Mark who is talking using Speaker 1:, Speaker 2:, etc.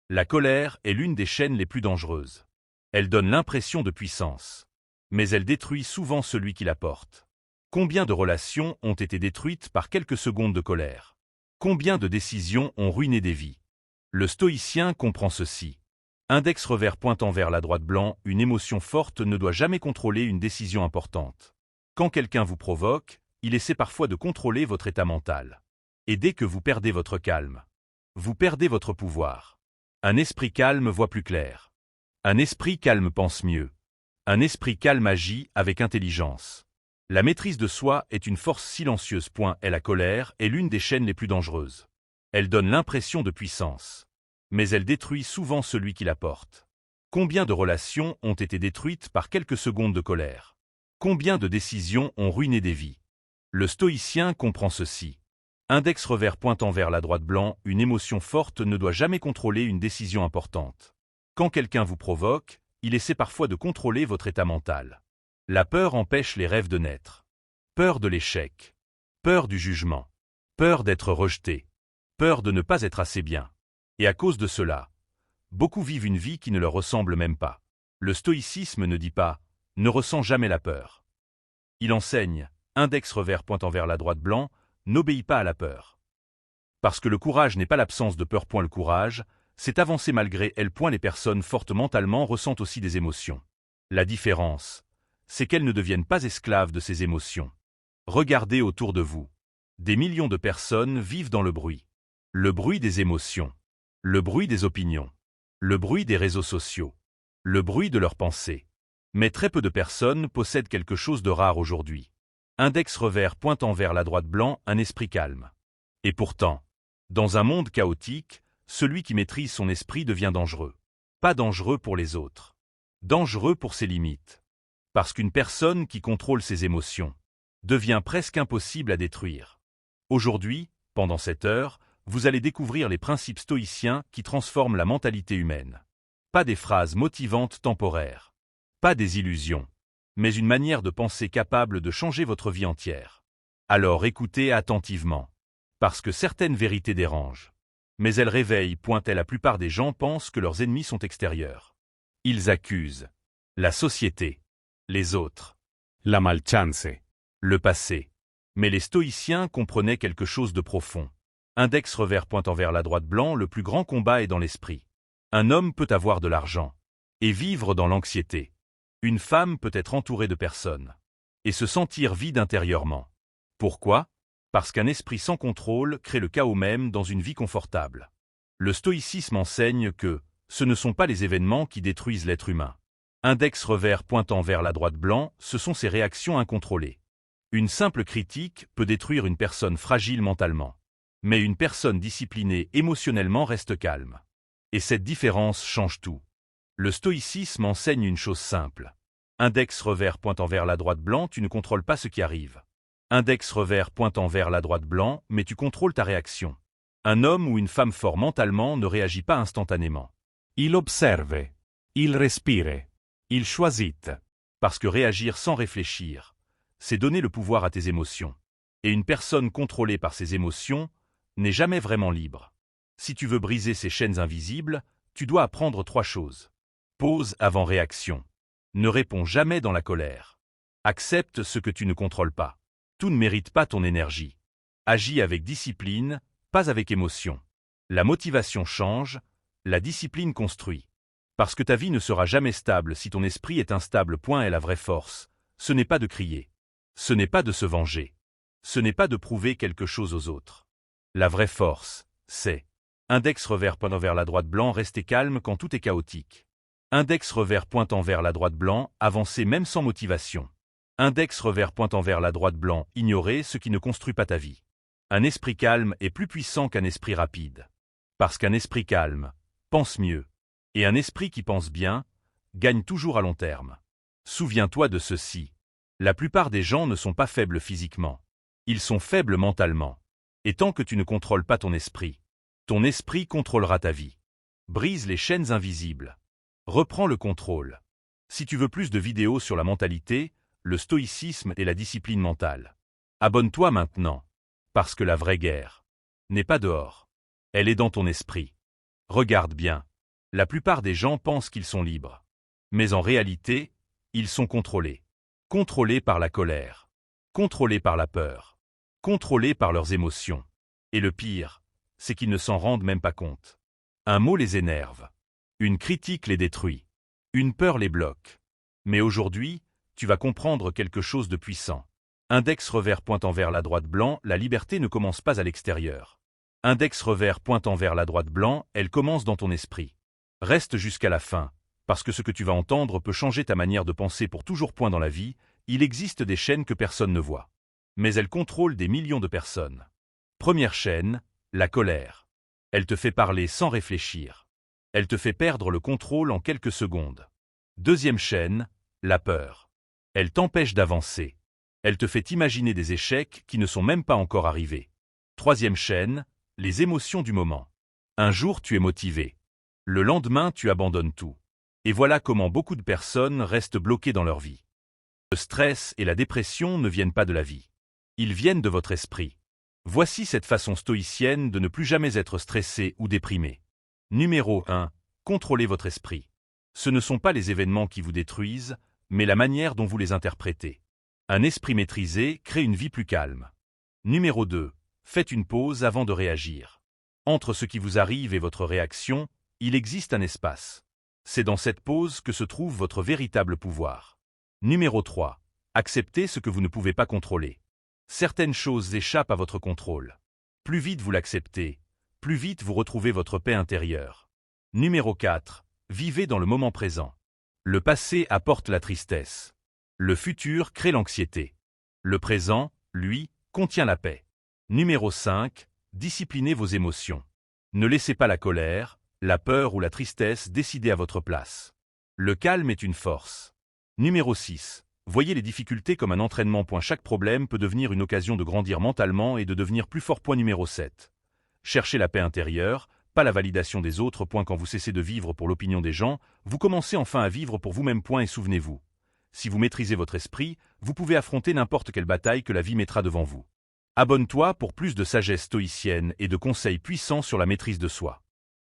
Speaker 1: La colère est l'une des chaînes les plus dangereuses. Elle donne l'impression de puissance. Mais elle détruit souvent celui qui la porte. Combien de relations ont été détruites par quelques secondes de colère? Combien de décisions ont ruiné des vies? Le stoïcien comprend ceci. Index revers pointant vers la droite blanc, une émotion forte ne doit jamais contrôler une décision importante. Quand quelqu'un vous provoque, il essaie parfois de contrôler votre état mental. Et dès que vous perdez votre calme, vous perdez votre pouvoir. Un esprit calme voit plus clair. Un esprit calme pense mieux. Un esprit calme agit avec intelligence. La maîtrise de soi est une force silencieuse. Et la colère est l'une des chaînes les plus dangereuses. Elle donne l'impression de puissance. Mais elle détruit souvent celui qui la porte. Combien de relations ont été détruites par quelques secondes de colère? Combien de décisions ont ruiné des vies? Le stoïcien comprend ceci. Index revers pointant vers la droite blanc, une émotion forte ne doit jamais contrôler une décision importante. Quand quelqu'un vous provoque, il essaie parfois de contrôler votre état mental. La peur empêche les rêves de naître. Peur de l'échec. Peur du jugement. Peur d'être rejeté. Peur de ne pas être assez bien. Et à cause de cela, beaucoup vivent une vie qui ne leur ressemble même pas. Le stoïcisme ne dit pas « ne ressens jamais la peur ». Il enseigne, index revers pointant vers la droite blanc, n'obéis pas à la peur. Parce que le courage n'est pas l'absence de peur. Le courage, c'est avancer malgré elle. Les personnes fortes mentalement ressentent aussi des émotions. La différence, c'est qu'elles ne deviennent pas esclaves de ces émotions. Regardez autour de vous. Des millions de personnes vivent dans le bruit. Le bruit des émotions. Le bruit des opinions. Le bruit des réseaux sociaux. Le bruit de leurs pensées. Mais très peu de personnes possèdent quelque chose de rare aujourd'hui. Index revers pointant vers la droite blanc, un esprit calme. Et pourtant, dans un monde chaotique, celui qui maîtrise son esprit devient dangereux. Pas dangereux pour les autres. Dangereux pour ses limites. Parce qu'une personne qui contrôle ses émotions devient presque impossible à détruire. Aujourd'hui, pendant cette heure, vous allez découvrir les principes stoïciens qui transforment la mentalité humaine. Pas des phrases motivantes temporaires. Pas des illusions. Mais une manière de penser capable de changer votre vie entière. Alors écoutez attentivement. Parce que certaines vérités dérangent. Mais elles réveillent. La plupart des gens pensent que leurs ennemis sont extérieurs. Ils accusent la société, les autres,
Speaker 2: la malchance,
Speaker 1: le passé. Mais les stoïciens comprenaient quelque chose de profond. Index revers pointant vers la droite blanc, le plus grand combat est dans l'esprit. Un homme peut avoir de l'argent et vivre dans l'anxiété. Une femme peut être entourée de personnes et se sentir vide intérieurement. Pourquoi? Parce qu'un esprit sans contrôle crée le chaos même dans une vie confortable. Le stoïcisme enseigne que ce ne sont pas les événements qui détruisent l'être humain. Index revers pointant vers la droite blanc, ce sont ses réactions incontrôlées. Une simple critique peut détruire une personne fragile mentalement. Mais une personne disciplinée émotionnellement reste calme. Et cette différence change tout. Le stoïcisme enseigne une chose simple. Index revers pointant vers la droite blanc, tu ne contrôles pas ce qui arrive. Index revers pointant vers la droite blanc, mais tu contrôles ta réaction. Un homme ou une femme fort mentalement ne réagit pas instantanément.
Speaker 2: Il observe, il respire,
Speaker 1: Il choisit. Parce que réagir sans réfléchir, c'est donner le pouvoir à tes émotions. Et une personne contrôlée par ses émotions n'est jamais vraiment libre. Si tu veux briser ces chaînes invisibles, tu dois apprendre 3 choses. Pause avant réaction. Ne réponds jamais dans la colère. Accepte ce que tu ne contrôles pas. Tout ne mérite pas ton énergie. Agis avec discipline, pas avec émotion. La motivation change, la discipline construit. Parce que ta vie ne sera jamais stable si ton esprit est instable. Et la vraie force, ce n'est pas de crier. Ce n'est pas de se venger. Ce n'est pas de prouver quelque chose aux autres. La vraie force, c'est index revers pointant vers la droite blanc, rester calme quand tout est chaotique. Index revers pointant vers la droite blanc, avancer même sans motivation. Index revers pointant vers la droite blanc, ignorer ce qui ne construit pas ta vie. Un esprit calme est plus puissant qu'un esprit rapide. Parce qu'un esprit calme pense mieux. Et un esprit qui pense bien gagne toujours à long terme. Souviens-toi de ceci. La plupart des gens ne sont pas faibles physiquement. Ils sont faibles mentalement. Et tant que tu ne contrôles pas ton esprit contrôlera ta vie. Brise les chaînes invisibles. Reprends le contrôle. Si tu veux plus de vidéos sur la mentalité, le stoïcisme et la discipline mentale, abonne-toi maintenant. Parce que la vraie guerre n'est pas dehors. Elle est dans ton esprit. Regarde bien. La plupart des gens pensent qu'ils sont libres. Mais en réalité, ils sont contrôlés. Contrôlés par la colère. Contrôlés par la peur. Contrôlés par leurs émotions. Et le pire, c'est qu'ils ne s'en rendent même pas compte. Un mot les énerve. Une critique les détruit. Une peur les bloque. Mais aujourd'hui, tu vas comprendre quelque chose de puissant. Index revers pointant vers la droite blanc, la liberté ne commence pas à l'extérieur. Index revers pointant vers la droite blanc, elle commence dans ton esprit. Reste jusqu'à la fin, parce que ce que tu vas entendre peut changer ta manière de penser pour toujours. Point dans la vie, il existe des chaînes que personne ne voit. Mais elles contrôlent des millions de personnes. Première chaîne, la colère. Elle te fait parler sans réfléchir. Elle te fait perdre le contrôle en quelques secondes. Deuxième chaîne, la peur. Elle t'empêche d'avancer. Elle te fait imaginer des échecs qui ne sont même pas encore arrivés. Troisième chaîne, les émotions du moment. Un jour tu es motivé. Le lendemain tu abandonnes tout. Et voilà comment beaucoup de personnes restent bloquées dans leur vie. Le stress et la dépression ne viennent pas de la vie. Ils viennent de votre esprit. Voici cette façon stoïcienne de ne plus jamais être stressé ou déprimé. Numéro 1. Contrôlez votre esprit. Ce ne sont pas les événements qui vous détruisent, mais la manière dont vous les interprétez. Un esprit maîtrisé crée une vie plus calme. Numéro 2. Faites une pause avant de réagir. Entre ce qui vous arrive et votre réaction, il existe un espace. C'est dans cette pause que se trouve votre véritable pouvoir. Numéro 3. Acceptez ce que vous ne pouvez pas contrôler. Certaines choses échappent à votre contrôle. Plus vite vous l'acceptez, plus vite vous retrouvez votre paix intérieure. Numéro 4. Vivez dans le moment présent. Le passé apporte la tristesse. Le futur crée l'anxiété. Le présent, lui, contient la paix. Numéro 5. Disciplinez vos émotions. Ne laissez pas la colère, la peur ou la tristesse décider à votre place. Le calme est une force. Numéro 6. Voyez les difficultés comme un entraînement. Chaque problème peut devenir une occasion de grandir mentalement et de devenir plus fort. Numéro 7. Cherchez la paix intérieure, pas la validation des autres. Quand vous cessez de vivre pour l'opinion des gens, vous commencez enfin à vivre pour vous-même. Et souvenez-vous, si vous maîtrisez votre esprit, vous pouvez affronter n'importe quelle bataille que la vie mettra devant vous. Abonne-toi pour plus de sagesse stoïcienne et de conseils puissants sur la maîtrise de soi.